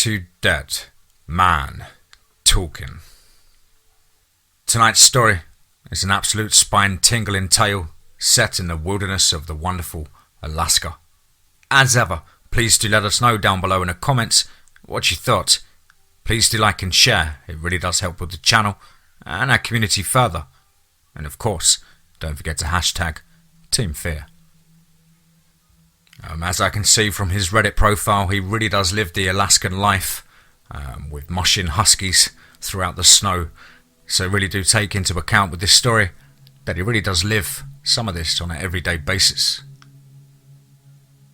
to dead man talking. Tonight's story is an absolute spine-tingling tale set in the wilderness of the wonderful Alaska. As ever, please do let us know down below in the comments what you thought. Please do like and share, it really does help with the channel and our community further. And of course, don't forget to hashtag Team Fear. As I can see from his Reddit profile, he really does live the Alaskan life, with mushing huskies throughout the snow. So really do take into account with this story that he really does live some of this on an everyday basis.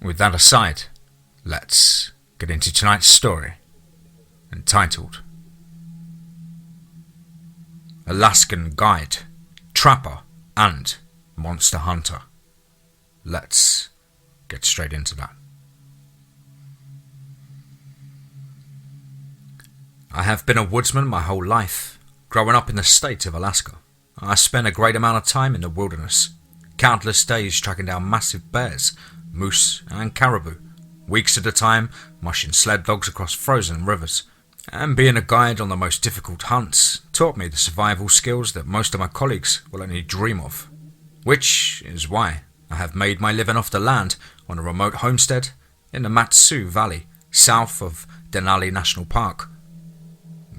With that aside, let's get into tonight's story, entitled Alaskan Guide, Trapper and Monster Hunter. Let's get straight into that. I have been a woodsman my whole life. Growing up in the state of Alaska, I spent a great amount of time in the wilderness, countless days tracking down massive bears, moose and caribou, weeks at a time mushing sled dogs across frozen rivers, and being a guide on the most difficult hunts taught me the survival skills that most of my colleagues will only dream of, which is why I have made my living off the land on a remote homestead in the Matsu Valley, south of Denali National Park.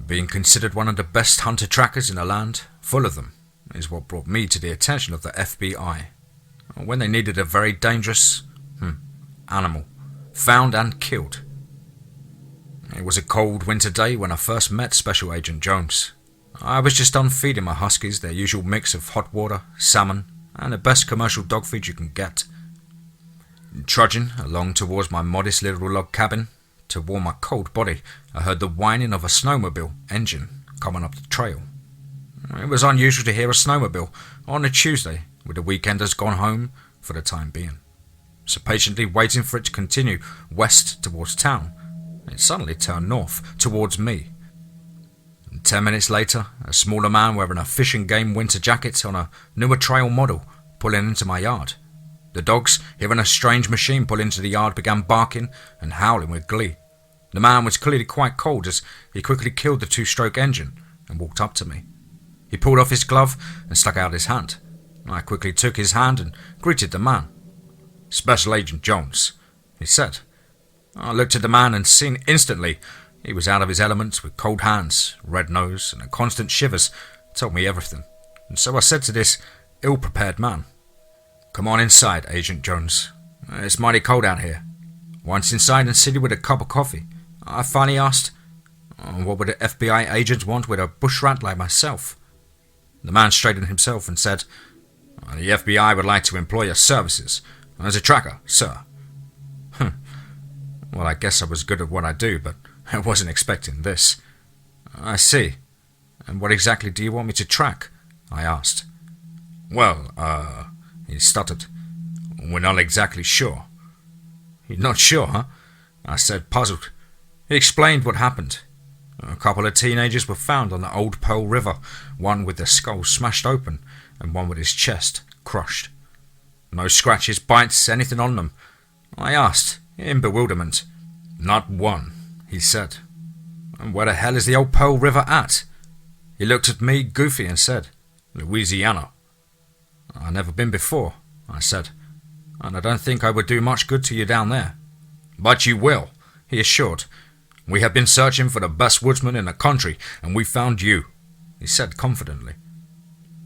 Being considered one of the best hunter trackers in the land, full of them, is what brought me to the attention of the F.B.I. when they needed a very dangerous animal found and killed. It was a cold winter day when I first met Special Agent Jones. I was just done feeding my huskies their usual mix of hot water, salmon, and the best commercial dog feed you can get. Trudging along towards my modest little log cabin to warm my cold body, I heard the whining of a snowmobile engine coming up the trail. It was unusual to hear a snowmobile on a Tuesday with the weekenders gone home for the time being. So patiently waiting for it to continue west towards town, it suddenly turned north towards me. 10 minutes later, a smaller man wearing a fish and game winter jacket on a newer trail model pulling into my yard. The dogs, hearing a strange machine pull into the yard, began barking and howling with glee. The man was clearly quite cold as he quickly killed the two-stroke engine and walked up to me. He pulled off his glove and stuck out his hand. I quickly took his hand and greeted the man. "Special Agent Jones," he said. I looked at the man and seen instantly he was out of his element, with cold hands, red nose, and a constant shivers told me everything. And so I said to this ill-prepared man, "Come on inside, Agent Jones. It's mighty cold out here." Once inside and seated with a cup of coffee, I finally asked, what would an F.B.I. agent want with a bush rat like myself? The man straightened himself and said, "The F.B.I. would like to employ your services as a tracker, sir." Well, I guess I was good at what I do, but I wasn't expecting this. "I see. And what exactly do you want me to track?" I asked. "Well, he stuttered. "We're not exactly sure." "You're not sure, huh?" I said, puzzled. He explained what happened. A couple of teenagers were found on the Old Pearl River, one with their skull smashed open and one with his chest crushed. No scratches, bites, anything on them. I asked, in bewilderment. "Not one," he said. "And where the hell is the Old Pearl River at?" He looked at me goofy and said, "Louisiana." "I've never been before," I said, "and I don't think I would do much good to you down there." "But you will," he assured. "We have been searching for the best woodsman in the country, and we found you," he said confidently.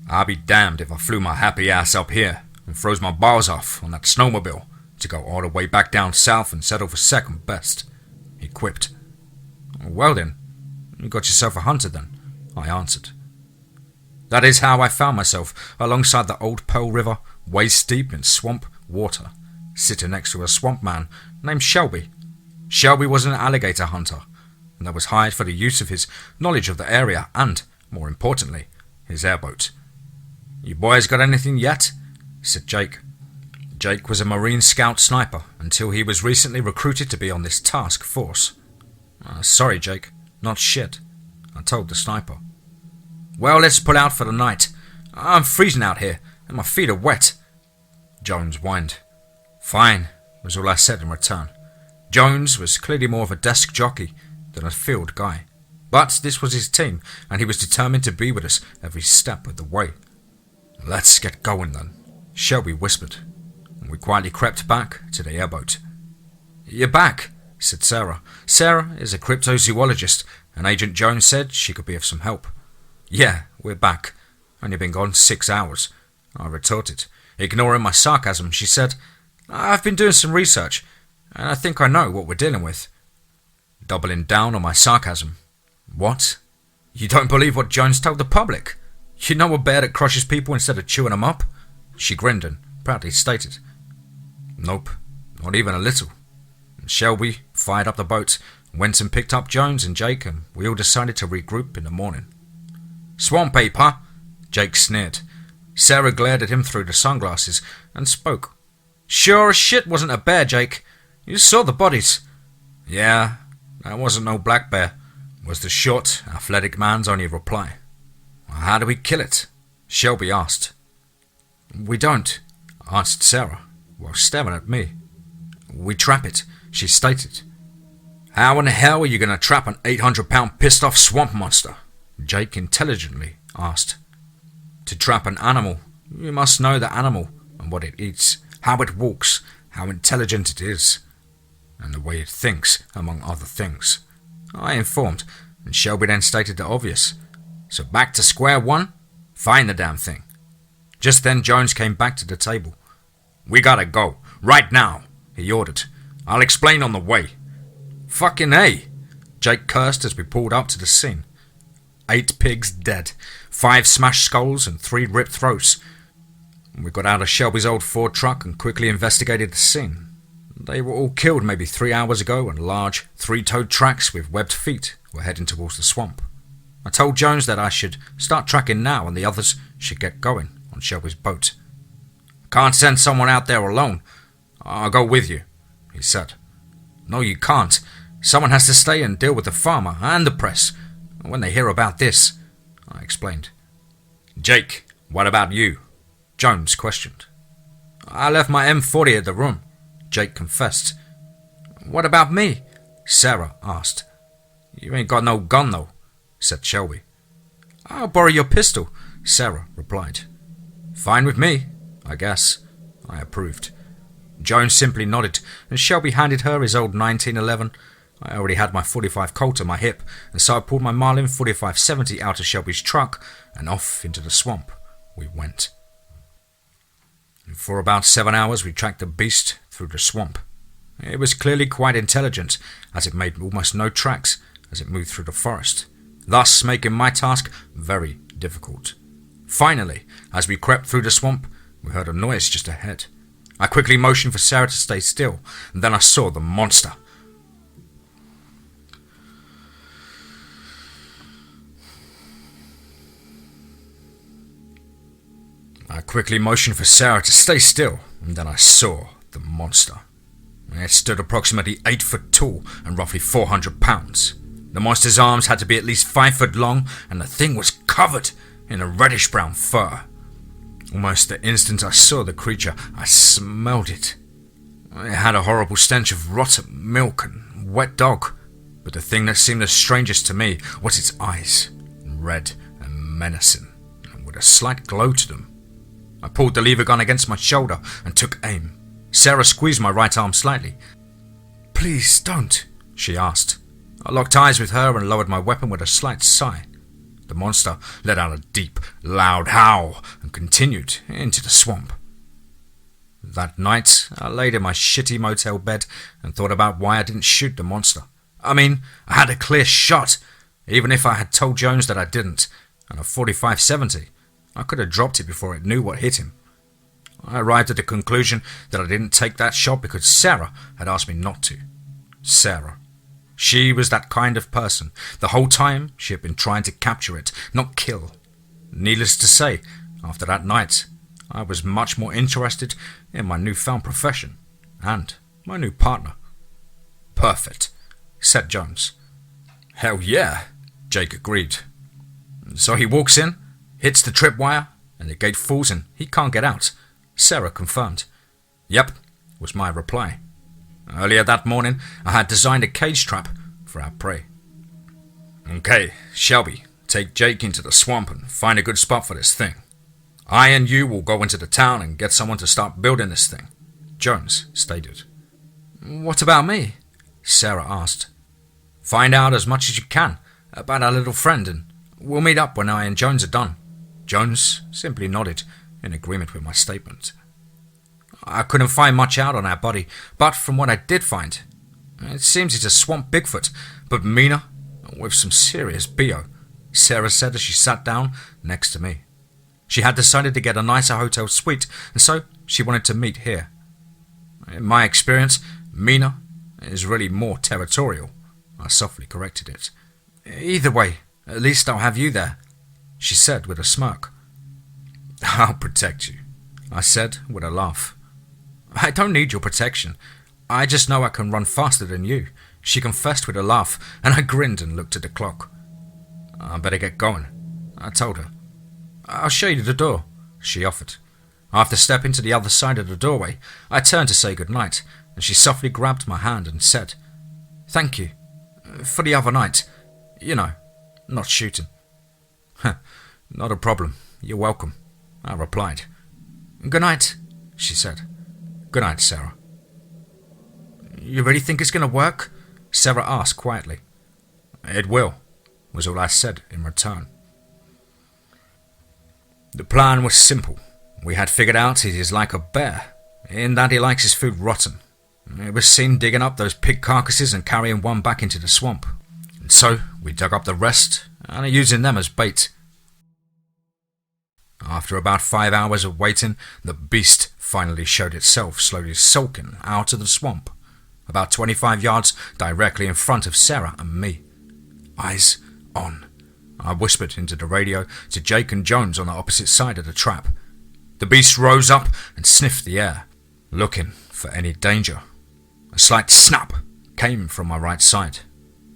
"I'll be damned if I flew my happy ass up here and froze my balls off on that snowmobile to go all the way back down south and settle for second best," he quipped. "Well then, you got yourself a hunter then," I answered. That is how I found myself alongside the Old Pearl River, waist deep in swamp water, sitting next to a swamp man named Shelby. Shelby was an alligator hunter, and that was hired for the use of his knowledge of the area and, more importantly, his airboat. "You boys got anything yet?" said Jake. Jake was a Marine Scout sniper until he was recently recruited to be on this task force. "Sorry, Jake, not shit," I told the sniper. "Well, let's pull out for the night. I'm freezing out here, and my feet are wet." Jones whined. "Fine," was all I said in return. Jones was clearly more of a desk jockey, than a field guy. But this was his team, and he was determined to be with us every step of the way. "Let's get going then," Shelby whispered, and we quietly crept back to the airboat. "You're back," said Sarah. Sarah is a cryptozoologist, and Agent Jones said she could be of some help. "Yeah, we're back. Only been gone 6 hours," I retorted. Ignoring my sarcasm, she said, "I've been doing some research, and I think I know what we're dealing with." Doubling down on my sarcasm. "What? You don't believe what Jones told the public? You know a bear that crushes people instead of chewing them up?" She grinned and proudly stated, "Nope, not even a little." And Shelby fired up the boat, went and picked up Jones and Jake, and we all decided to regroup in the morning. "Swamp ape, huh?" Jake sneered. Sarah glared at him through the sunglasses and spoke. "Sure as shit wasn't a bear, Jake. You saw the bodies." "Yeah, that wasn't no black bear," was the short, athletic man's only reply. "How do we kill it?" Shelby asked. "We don't," answered Sarah, while staring at me. "We trap it," she stated. "How in the hell are you going to trap an 800-pound pissed-off swamp monster?" Jake intelligently asked. "To trap an animal, you must know the animal and what it eats, how it walks, how intelligent it is, and the way it thinks, among other things," I informed, and Shelby then stated the obvious. "So back to square one? Find the damn thing." Just then Jones came back to the table. "We gotta go, right now," he ordered. "I'll explain on the way." "Fucking A," Jake cursed as we pulled up to the scene. 8 pigs dead, 5 smashed skulls and 3 ripped throats. We got out of Shelby's old Ford truck and quickly investigated the scene. They were all killed maybe 3 hours ago, and large 3-toed tracks with webbed feet were heading towards the swamp. I told Jones that I should start tracking now and the others should get going on Shelby's boat. "Can't send someone out there alone. I'll go with you," he said. "No, you can't. Someone has to stay and deal with the farmer and the press when they hear about this," I explained. "Jake, what about you?" Jones questioned. "I left my M40 at the room," Jake confessed. "What about me?" Sarah asked. "You ain't got no gun though," said Shelby. "I'll borrow your pistol," Sarah replied. "Fine with me, I guess," I approved. Jones simply nodded, and Shelby handed her his old 1911. I already had my .45 Colt on my hip, and so I pulled my Marlin .45-70 out of Shelby's truck, and off into the swamp we went. And for about 7 hours we tracked the beast through the swamp. It was clearly quite intelligent, as it made almost no tracks as it moved through the forest, thus making my task very difficult. Finally, as we crept through the swamp, we heard a noise just ahead. I quickly motioned for Sarah to stay still, and then I saw the monster. It stood approximately 8 foot tall and roughly 400 pounds. The monster's arms had to be at least 5 foot long, and the thing was covered in a reddish-brown fur. Almost the instant I saw the creature, I smelled it. It had a horrible stench of rotten milk and wet dog, but the thing that seemed the strangest to me was its eyes, red and menacing, and with a slight glow to them. I pulled the lever gun against my shoulder and took aim. Sarah squeezed my right arm slightly. "Please don't," she asked. I locked eyes with her and lowered my weapon with a slight sigh. The monster let out a deep, loud howl and continued into the swamp. That night, I laid in my shitty motel bed and thought about why I didn't shoot the monster. I mean, I had a clear shot, even if I had told Jones that I didn't, and a .45-70. I could have dropped it before it knew what hit him. I arrived at the conclusion that I didn't take that shot because Sarah had asked me not to. Sarah. She was that kind of person. The whole time she had been trying to capture it, not kill. Needless to say, after that night, I was much more interested in my newfound profession and my new partner. "Perfect," said Jones. "Hell yeah," Jake agreed. So he walks in, hits the tripwire, and the gate falls and he can't get out, Sarah confirmed. "Yep," was my reply. Earlier that morning, I had designed a cage trap for our prey. Okay, Shelby, take Jake into the swamp and find a good spot for this thing. I and you will go into the town and get someone to start building this thing, Jones stated. What about me? Sarah asked. Find out as much as you can about our little friend and we'll meet up when I and Jones are done. Jones simply nodded in agreement with my statement. I couldn't find much out on our buddy, but from what I did find, it seems he's a swamp Bigfoot, but meaner, with some serious BO, Sarah said as she sat down next to me. She had decided to get a nicer hotel suite, and so she wanted to meet here. In my experience, meaner is really more territorial. I softly corrected it. Either way, at least I'll have you there, she said with a smirk. I'll protect you, I said with a laugh. I don't need your protection. I just know I can run faster than you, she confessed with a laugh, and I grinned and looked at the clock. I better get going, I told her. I'll show you the door, she offered. After stepping to the other side of the doorway, I turned to say goodnight, and she softly grabbed my hand and said, Thank you. For the other night. You know, not shooting. Not a problem. You're welcome, I replied. Good night, she said. Good night, Sarah. You really think it's going to work? Sarah asked quietly. It will, was all I said in return. The plan was simple. We had figured out he is like a bear, in that he likes his food rotten. It was seen digging up those pig carcasses and carrying one back into the swamp. And so we dug up the rest and are using them as bait. After about 5 hours of waiting, the beast finally showed itself slowly sulking out of the swamp, about 25 yards directly in front of Sarah and me. Eyes on, I whispered into the radio to Jake and Jones on the opposite side of the trap. The beast rose up and sniffed the air, looking for any danger. A slight snap came from my right side.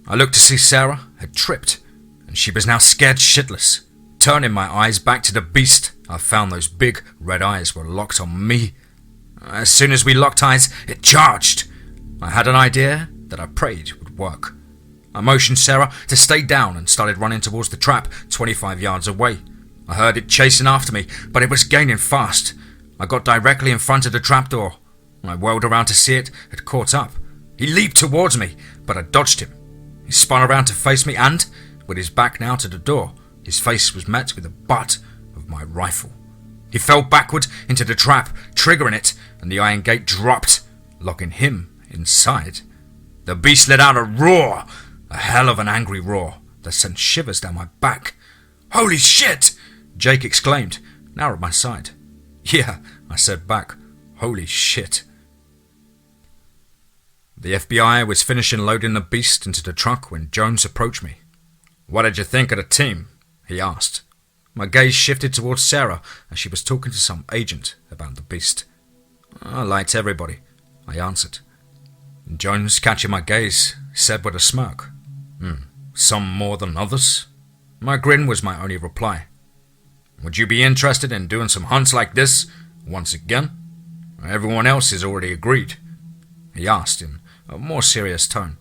I looked to see Sarah had tripped, and she was now scared shitless. Turning my eyes back to the beast, I found those big red eyes were locked on me. As soon as we locked eyes, it charged. I had an idea that I prayed would work. I motioned Sarah to stay down and started running towards the trap 25 yards away. I heard it chasing after me, but it was gaining fast. I got directly in front of the trapdoor. I whirled around to see it had caught up. He leaped towards me, but I dodged him. He spun around to face me and, with his back now to the door, his face was met with the butt of my rifle. He fell backward into the trap, triggering it, and the iron gate dropped, locking him inside. The beast let out a roar, a hell of an angry roar that sent shivers down my back. Holy shit! Jake exclaimed, now at my side. Yeah, I said back, holy shit. The FBI was finishing loading the beast into the truck when Jones approached me. What did you think of the team? He asked. My gaze shifted towards Sarah as she was talking to some agent about the beast. I liked everybody, I answered. Jones, catching my gaze, said with a smirk, Some more than others? My grin was my only reply. Would you be interested in doing some hunts like this once again? Everyone else has already agreed, he asked in a more serious tone.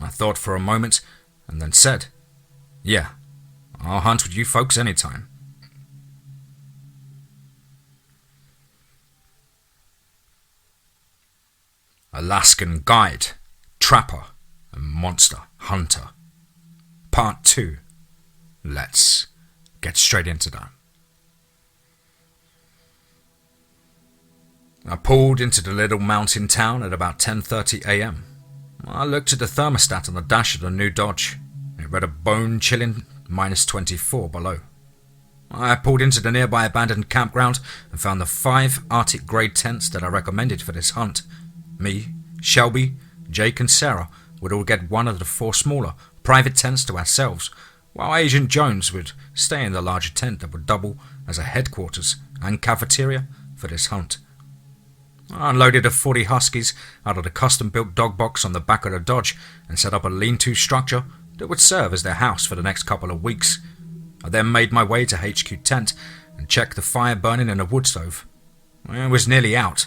I thought for a moment and then said, Yeah, I'll hunt with you folks anytime. Alaskan Guide, Trapper and Monster Hunter. Part 2. Let's get straight into that. I pulled into the little mountain town at about 10:30 a.m. I looked at the thermostat on the dash of the new Dodge. It read a bone-chilling -24 below. I pulled into the nearby abandoned campground and found the 5 Arctic-grade tents that I recommended for this hunt. Me, Shelby, Jake and Sarah would all get one of the 4 smaller, private tents to ourselves, while Agent Jones would stay in the larger tent that would double as a headquarters and cafeteria for this hunt. I unloaded the 40 Huskies out of the custom-built dog box on the back of the Dodge and set up a lean-to structure that would serve as their house for the next couple of weeks. I then made my way to HQ tent and checked the fire burning in a wood stove. It was nearly out.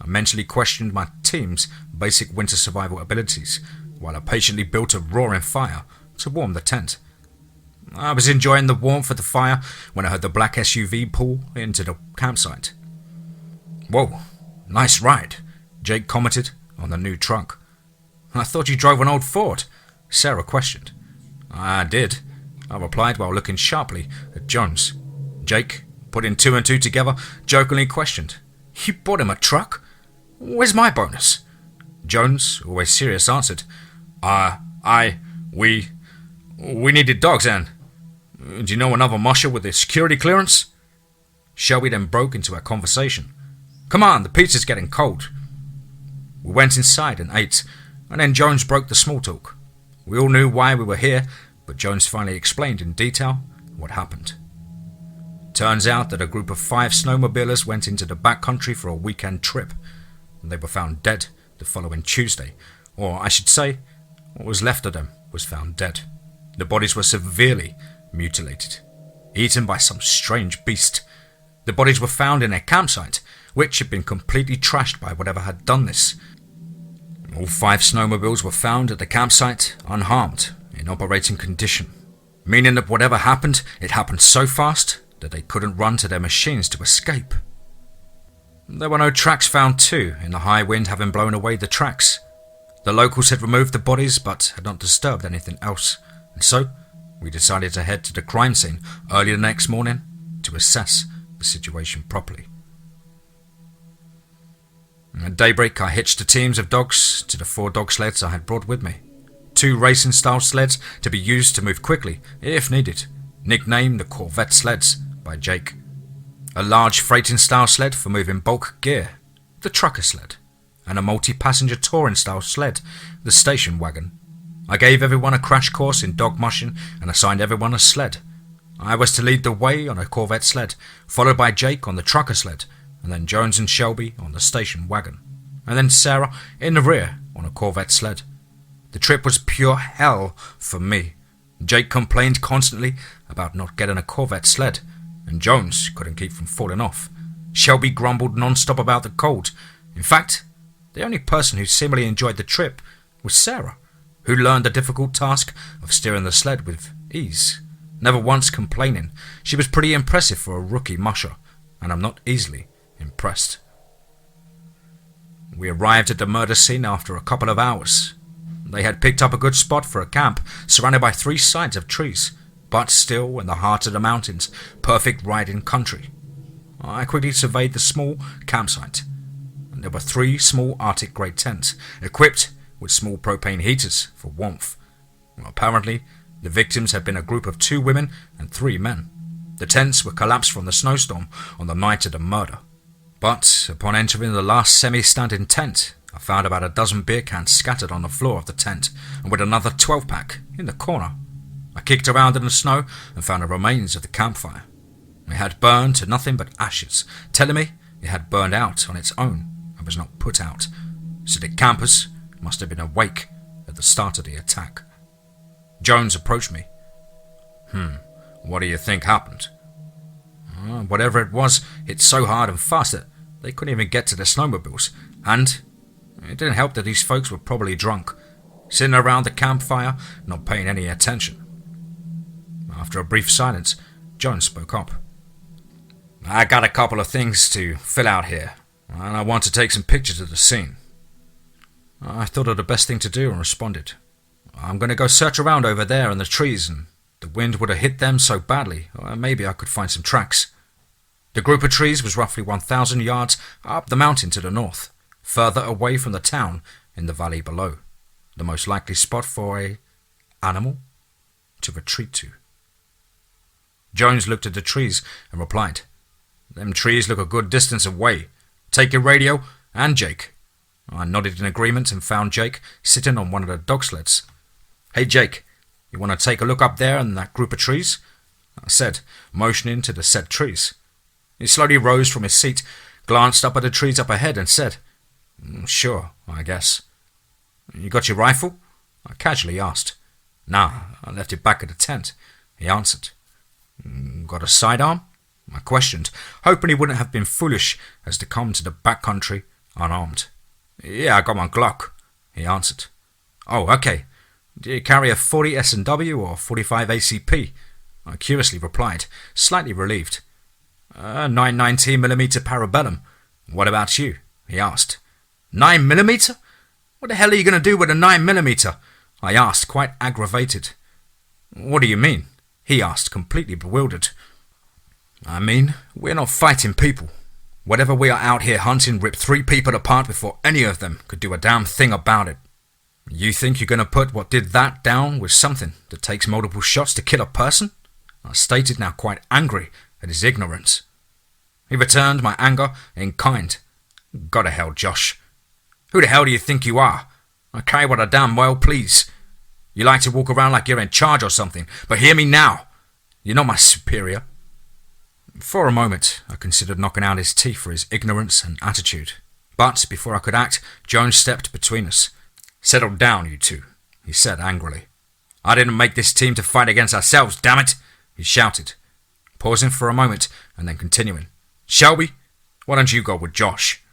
I mentally questioned my team's basic winter survival abilities while I patiently built a roaring fire to warm the tent. I was enjoying the warmth of the fire when I heard the black SUV pull into the campsite. "Whoa, nice ride," Jake commented on the new truck. "I thought you drove an old Ford," Sarah questioned. "I did," I replied while looking sharply at Jones. Jake, putting two and two together, jokingly questioned, "You bought him a truck? Where's my bonus?" Jones, always serious, answered, We needed dogs, and do you know another musher with a security clearance?" Shelby then broke into our conversation. "Come on, the pizza's getting cold." We went inside and ate, and then Jones broke the small talk. We all knew why we were here, but Jones finally explained in detail what happened. Turns out that a group of 5 snowmobilers went into the backcountry for a weekend trip. They were found dead the following Tuesday, or I should say, what was left of them was found dead. The bodies were severely mutilated, eaten by some strange beast. The bodies were found in a campsite, which had been completely trashed by whatever had done this. All 5 snowmobiles were found at the campsite unharmed, in operating condition, meaning that whatever happened, it happened so fast that they couldn't run to their machines to escape. There were no tracks found too, in the high wind having blown away the tracks. The locals had removed the bodies but had not disturbed anything else, and so we decided to head to the crime scene early the next morning to assess the situation properly. At daybreak, I hitched the teams of dogs to the 4 dog sleds I had brought with me. 2 racing-style sleds to be used to move quickly, if needed, nicknamed the Corvette sleds by Jake. A large freighting-style sled for moving bulk gear, the trucker sled, and a multi-passenger touring-style sled, the station wagon. I gave everyone a crash course in dog mushing and assigned everyone a sled. I was to lead the way on a Corvette sled, followed by Jake on the trucker sled, and then Jones and Shelby on the station wagon, and then Sarah in the rear on a Corvette sled. The trip was pure hell for me. Jake complained constantly about not getting a Corvette sled, and Jones couldn't keep from falling off. Shelby grumbled non-stop about the cold. In fact, the only person who seemingly enjoyed the trip was Sarah, who learned the difficult task of steering the sled with ease, never once complaining. She was pretty impressive for a rookie musher, and I'm not easily impressed. We arrived at the murder scene after a couple of hours. They had picked up a good spot for a camp, surrounded by 3 sides of trees, but still in the heart of the mountains, perfect riding country. I quickly surveyed the small campsite. There were 3 small Arctic grey tents, equipped with small propane heaters for warmth. Apparently, the victims had been a group of 2 women and 3 men. The tents were collapsed from the snowstorm on the night of the murder. But upon entering the last semi-standing tent, I found about a dozen beer cans scattered on the floor of the tent, and with another 12-pack in the corner. I kicked around in the snow and found the remains of the campfire. It had burned to nothing but ashes, telling me it had burned out on its own and was not put out, so the campers must have been awake at the start of the attack. Jones approached me. What do you think happened?" Whatever it was, hit so hard and fast that they couldn't even get to their snowmobiles, and it didn't help that these folks were probably drunk, sitting around the campfire, not paying any attention. After a brief silence, Jones spoke up. "I got a couple of things to fill out here, and I want to take some pictures of the scene." I thought of the best thing to do and responded, "I'm going to go search around over there in the trees, and the wind would have hit them so badly, or maybe I could find some tracks." The group of trees was roughly 1,000 yards up the mountain to the north, further away from the town in the valley below, the most likely spot for a animal to retreat to. Jones looked at the trees and replied, "Them trees look a good distance away. Take your radio and Jake." I nodded in agreement and found Jake sitting on one of the dog sleds. "Hey Jake, you want to take a look up there in that group of trees?" I said, motioning to the said trees. He slowly rose from his seat, glanced up at the trees up ahead and said, "Sure, I guess." "You got your rifle?" I casually asked. "Nah, I left it back at the tent," he answered. "Got a sidearm?" I questioned, hoping he wouldn't have been foolish as to come to the backcountry unarmed. "Yeah, I got my Glock," he answered. "Oh, okay. Do you carry a 40 S&W or 45 ACP? I curiously replied, slightly relieved. 919mm Parabellum. What about you? He asked. 9mm? What the hell are you going to do with a 9mm? I asked, quite aggravated. What do you mean? He asked, completely bewildered. I mean, we're not fighting people. Whatever we are out here hunting ripped 3 people apart before any of them could do a damn thing about it. You think you're going to put what did that down with something that takes multiple shots to kill a person? I stated, now quite angry at his ignorance. He returned my anger in kind. Go to hell, Josh. Who the hell do you think you are? I carry what I damn well please. You like to walk around like you're in charge or something, but hear me now. You're not my superior. For a moment, I considered knocking out his teeth for his ignorance and attitude. But before I could act, Jones stepped between us. Settle down, you two, he said angrily. I didn't make this team to fight against ourselves, damn it, he shouted, pausing for a moment and then continuing. Shelby, why don't you go with Josh?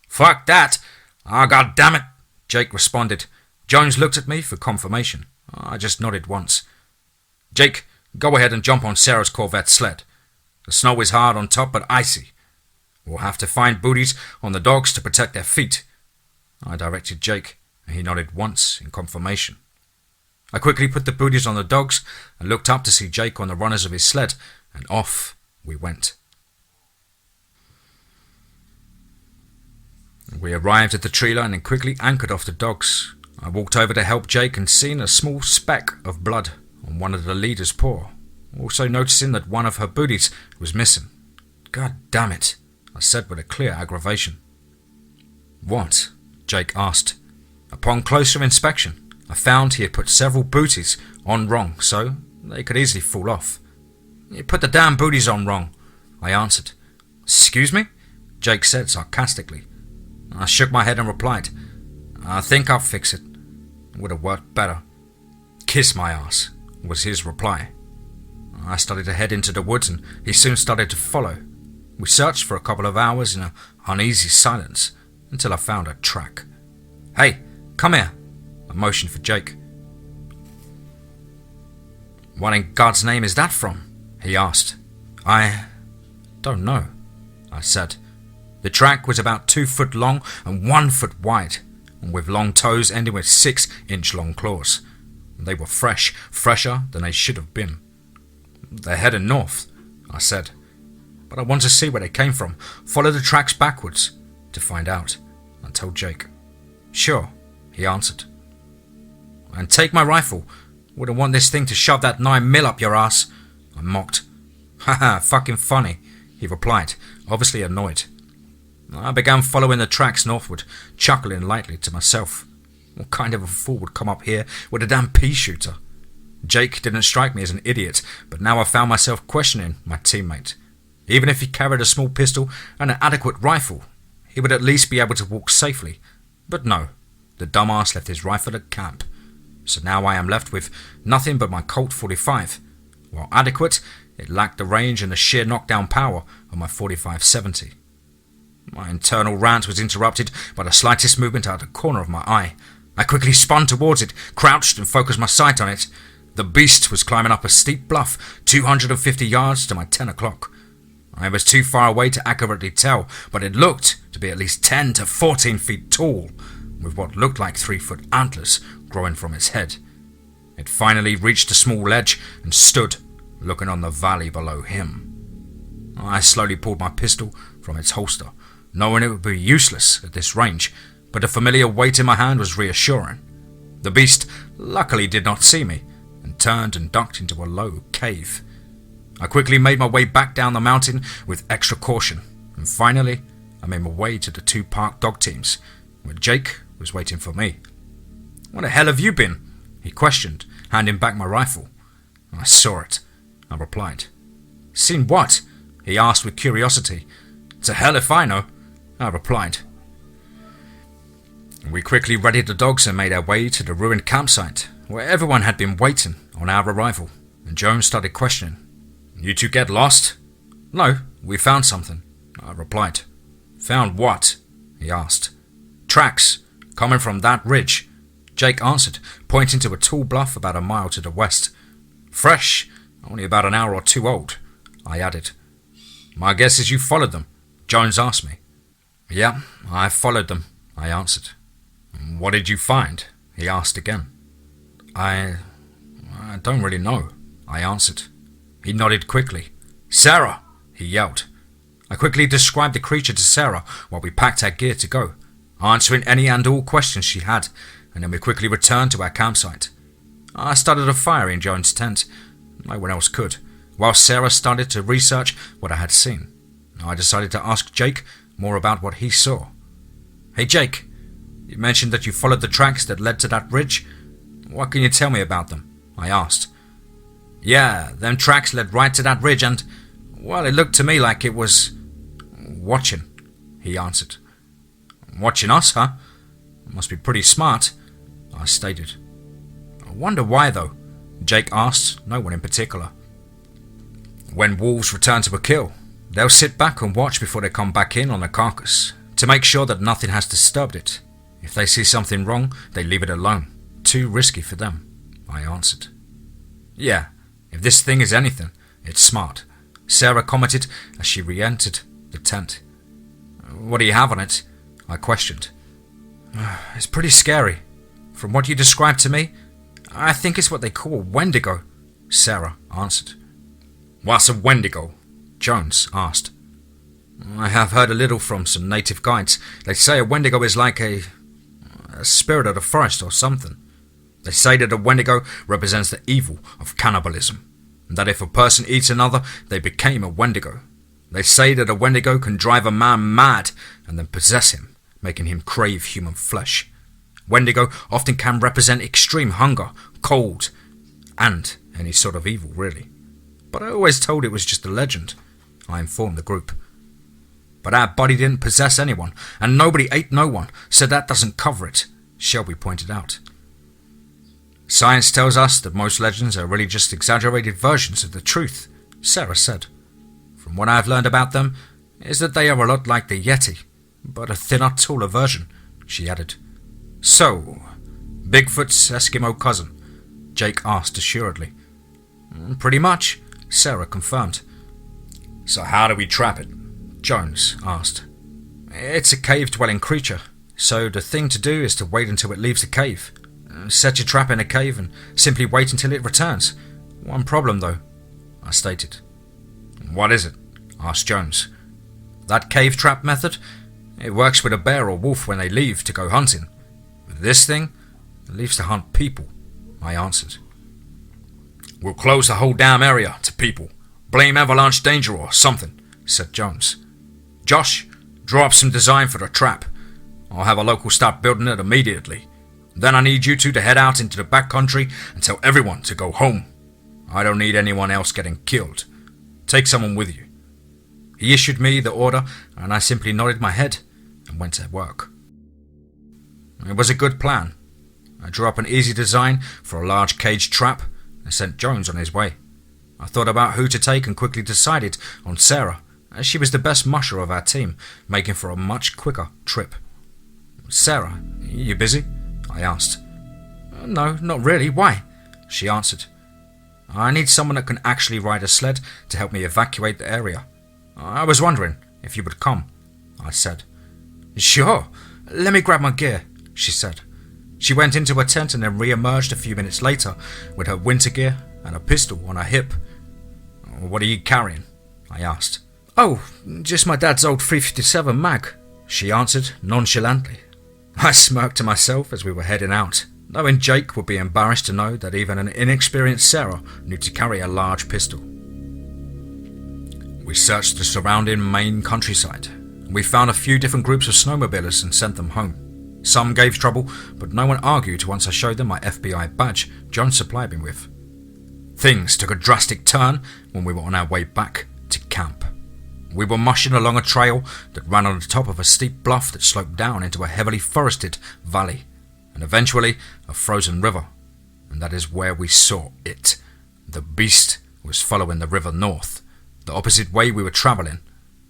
Fuck that! Ah, God damn it, Jake responded. Jones looked at me for confirmation. I just nodded once. Jake, go ahead and jump on Sarah's Corvette sled. The snow is hard on top but icy. We'll have to find booties on the dogs to protect their feet. I directed Jake, and he nodded once in confirmation. I quickly put the booties on the dogs and looked up to see Jake on the runners of his sled, and off we went. We arrived at the tree line and quickly anchored off the dogs. I walked over to help Jake and seen a small speck of blood on one of the leader's paw, also noticing that one of her booties was missing. God damn it, I said with a clear aggravation. What? Jake asked. Upon closer inspection, I found he had put several booties on wrong, so they could easily fall off. You put the damn booties on wrong, I answered. Excuse me? Jake said sarcastically. I shook my head and replied, I think I'll fix it. Would have worked better. Kiss my ass, was his reply. I started to head into the woods and he soon started to follow. We searched for a couple of hours in an uneasy silence until I found a track. Hey, come here, I motioned for Jake. What in God's name is that from? He asked. I don't know, I said. The track was about 2 foot long and 1 foot wide, and with long toes ending with 6-inch long claws. They were fresh, fresher than they should have been. They're heading north, I said. But I want to see where they came from. Follow the tracks backwards to find out, I told Jake. Sure, he answered. And take my rifle. Wouldn't want this thing to shove that 9mm up your ass, I mocked. Haha, fucking funny, he replied, obviously annoyed. I began following the tracks northward, chuckling lightly to myself. What kind of a fool would come up here with a damn pea shooter? Jake didn't strike me as an idiot, but now I found myself questioning my teammate. Even if he carried a small pistol and an adequate rifle, he would at least be able to walk safely. But no, the dumbass left his rifle at camp. So now I am left with nothing but my Colt 45. While adequate, it lacked the range and the sheer knockdown power of my 45-70. My internal rant was interrupted by the slightest movement out of the corner of my eye. I quickly spun towards it, crouched and focused my sight on it. The beast was climbing up a steep bluff, 250 yards to my 10 o'clock. I was too far away to accurately tell, but it looked to be at least 10 to 14 feet tall, with what looked like 3-foot antlers growing from its head. It finally reached a small ledge and stood, looking on the valley below him. I slowly pulled my pistol from its holster, knowing it would be useless at this range, but the familiar weight in my hand was reassuring. The beast luckily did not see me, and turned and ducked into a low cave. I quickly made my way back down the mountain with extra caution, and finally I made my way to the 2 parked dog teams, where Jake was waiting for me. Where the hell have you been? He questioned, handing back my rifle. I saw it, I replied. Seen what? He asked with curiosity. To hell if I know, I replied. We quickly readied the dogs and made our way to the ruined campsite, where everyone had been waiting on our arrival, and Jones started questioning. You two get lost? No, we found something, I replied. Found what? He asked. Tracks, coming from that ridge. Jake answered, pointing to a tall bluff about a mile to the west. Fresh, only about an hour or two old, I added. My guess is you followed them, Jones asked me. Yeah, I followed them, I answered. What did you find? He asked again. I don't really know, I answered. He nodded quickly. Sarah, he yelled. I quickly described the creature to Sarah while we packed our gear to go, answering any and all questions she had, and then we quickly returned to our campsite. I started a fire in Jones' tent. No one else could, while Sarah started to research what I had seen. I decided to ask Jake more about what he saw. Hey Jake, you mentioned that you followed the tracks that led to that ridge. What can you tell me about them? I asked. Yeah, them tracks led right to that ridge and, well, it looked to me like it was watching, he answered. Watching us, huh? Must be pretty smart, I stated. I wonder why, though, Jake asked, no one in particular. When wolves return to a kill, they'll sit back and watch before they come back in on the carcass, to make sure that nothing has disturbed it. If they see something wrong, they leave it alone. Too risky for them, I answered. Yeah, if this thing is anything, it's smart, Sarah commented as she re-entered the tent. What do you have on it? I questioned. It's pretty scary. From what you described to me, I think it's what they call a wendigo, Sarah answered. What's a wendigo? Jones asked. I have heard a little from some native guides. They say a wendigo is like a spirit of the forest or something. They say that a wendigo represents the evil of cannibalism, and that if a person eats another, they became a wendigo. They say that a wendigo can drive a man mad and then possess him, making him crave human flesh. Wendigo often can represent extreme hunger, cold, and any sort of evil, really. But I always told it was just a legend, I informed the group. But our buddy didn't possess anyone, and nobody ate no one, so that doesn't cover it, Shelby pointed out. Science tells us that most legends are really just exaggerated versions of the truth, Sarah said. From what I've learned about them, is that they are a lot like the Yeti, but a thinner, taller version, she added. So, Bigfoot's Eskimo cousin? Jake asked assuredly. Pretty much, Sarah confirmed. So how do we trap it? Jones asked. It's a cave-dwelling creature, so the thing to do is to wait until it leaves the cave. Set your trap in a cave and simply wait until it returns. One problem, though, I stated. What is it? Asked Jones. That cave trap method? It works with a bear or wolf when they leave to go hunting. With this thing, it leaves to hunt people, I answered. We'll close the whole damn area to people. Blame avalanche danger or something, said Jones. Josh, draw up some design for the trap. I'll have a local start building it immediately. Then I need you two to head out into the back country and tell everyone to go home. I don't need anyone else getting killed. Take someone with you. He issued me the order and I simply nodded my head and went to work. It was a good plan. I drew up an easy design for a large cage trap and sent Jones on his way. I thought about who to take and quickly decided on Sarah, as she was the best musher of our team, making for a much quicker trip. Sarah, you busy? I asked. No, not really. Why? She answered. I need someone that can actually ride a sled to help me evacuate the area. I was wondering if you would come, I said. Sure, let me grab my gear, she said. She went into her tent and then re-emerged a few minutes later with her winter gear and a pistol on her hip. What are you carrying? I asked. Oh, just my dad's old .357 mag, she answered nonchalantly. I smirked to myself as we were heading out, knowing Jake would be embarrassed to know that even an inexperienced Sarah knew to carry a large pistol. We searched the surrounding Maine countryside. We found a few different groups of snowmobilers and sent them home. Some gave trouble, but no one argued once I showed them my F.B.I. badge John supplied me with. Things took a drastic turn when we were on our way back to camp. We were mushing along a trail that ran on the top of a steep bluff that sloped down into a heavily forested valley, and eventually a frozen river. And that is where we saw it. The beast was following the river north, the opposite way we were travelling.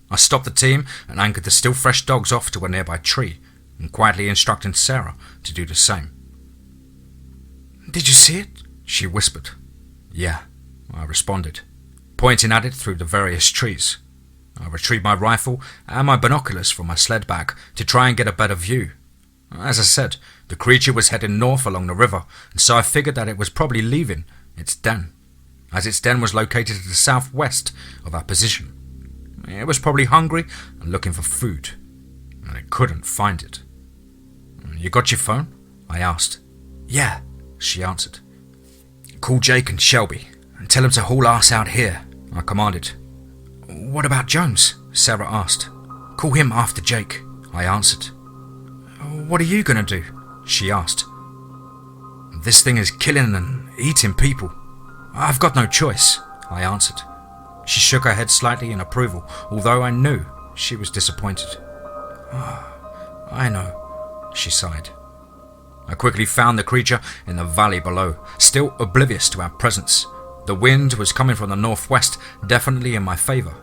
I stopped the team and anchored the still fresh dogs off to a nearby tree, and quietly instructing Sarah to do the same. Did you see it? She whispered. Yeah, I responded, pointing at it through the various trees. I retrieved my rifle and my binoculars from my sled bag to try and get a better view. As I said, the creature was heading north along the river, and so I figured that it was probably leaving its den, as its den was located to the southwest of our position. It was probably hungry and looking for food, and it couldn't find it. You got your phone? I asked. Yeah, she answered. Call Jake and Shelby and tell them to haul ass out here, I commanded. What about Jones? Sarah asked. Call him after Jake, I answered. What are you going to do? She asked. This thing is killing and eating people. I've got no choice, I answered. She shook her head slightly in approval, although I knew she was disappointed. I know, she sighed. I quickly found the creature in the valley below, still oblivious to our presence. The wind was coming from the northwest, definitely in my favour.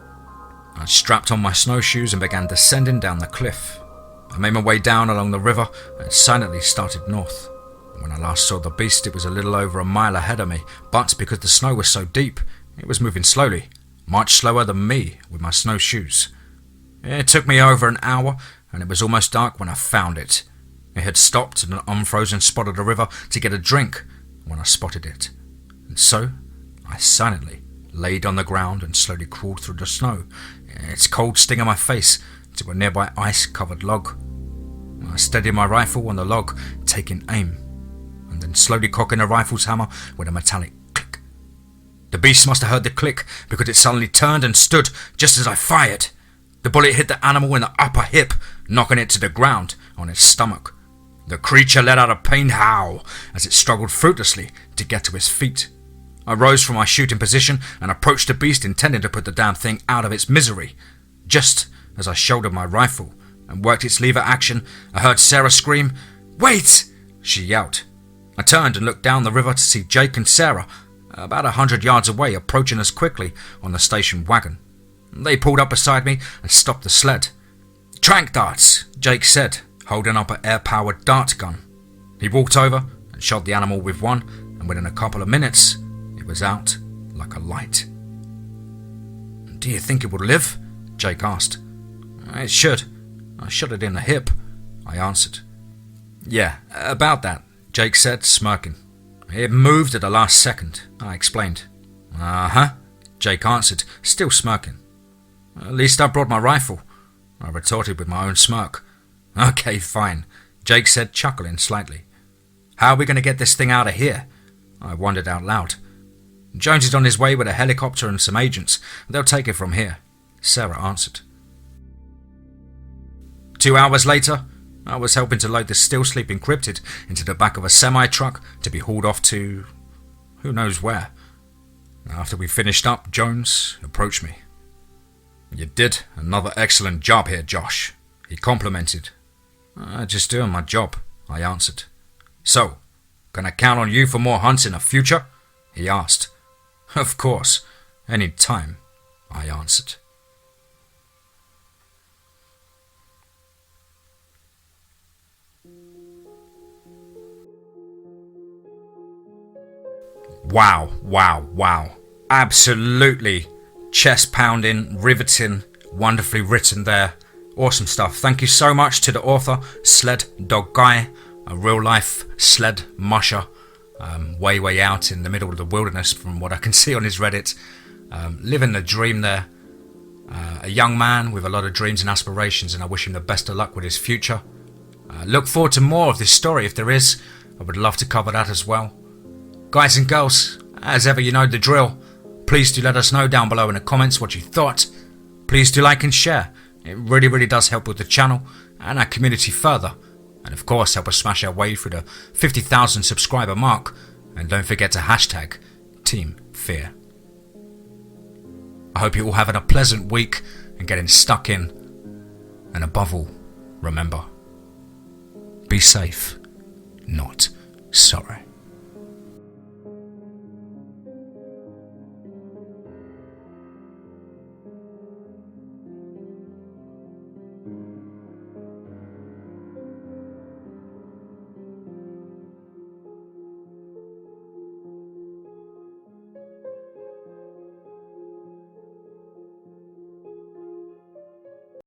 I strapped on my snowshoes and began descending down the cliff. I made my way down along the river and silently started north. When I last saw the beast, it was a little over a mile ahead of me, but because the snow was so deep, it was moving slowly, much slower than me with my snowshoes. It took me over an hour, and it was almost dark when I found it. It had stopped at an unfrozen spot of the river to get a drink when I spotted it. And so, I silently laid on the ground and slowly crawled through the snow, its cold stinging my face, to a nearby ice-covered log. I steadied my rifle on the log, taking aim, and then slowly cocking the rifle's hammer with a metallic click. The beast must have heard the click, because it suddenly turned and stood just as I fired. The bullet hit the animal in the upper hip, knocking it to the ground on its stomach. The creature let out a pained howl as it struggled fruitlessly to get to its feet. I rose from my shooting position and approached the beast, intending to put the damn thing out of its misery. Just as I shouldered my rifle and worked its lever action, I heard Sarah scream, "Wait!" she yelled. I turned and looked down the river to see Jake and Sarah, about 100 yards away, approaching us quickly on the station wagon. They pulled up beside me and stopped the sled. "Trank darts," Jake said, holding up an air-powered dart gun. He walked over and shot the animal with one, and within a couple of minutes, it was out like a light. "Do you think it will live?" Jake asked. "It should. I shot it in the hip," I answered. "Yeah, about that," Jake said, smirking. "It moved at the last second," I explained. "Uh-huh," Jake answered, still smirking. "At least I brought my rifle," I retorted with my own smirk. "Okay, fine," Jake said, chuckling slightly. "How are we going to get this thing out of here?" I wondered out loud. "Jones is on his way with a helicopter and some agents. They'll take it from here," Sarah answered. 2 hours later, I was helping to load the still-sleeping cryptid into the back of a semi-truck to be hauled off to who knows where. After we finished up, Jones approached me. "You did another excellent job here, Josh," he complimented. "Just doing my job," I answered. "So, can I count on you for more hunts in the future?" he asked. "Of course, any time," I answered. Wow. Absolutely chest-pounding, riveting, wonderfully written there. Awesome stuff. Thank you so much to the author, SledDogGuy, a real-life sled musher, way out in the middle of the wilderness from what I can see on his Reddit. Living the dream there. A young man with a lot of dreams and aspirations, and I wish him the best of luck with his future. Look forward to more of this story if there is. I would love to cover that as well. Guys and girls, as ever, you know the drill. Please do let us know down below in the comments what you thought. Please do like and share. It really does help with the channel and our community further. And of course, help us smash our way through the 50,000 subscriber mark. And don't forget to hashtag Team Fear. I hope you're all having a pleasant week and getting stuck in. And above all, remember, be safe, not sorry.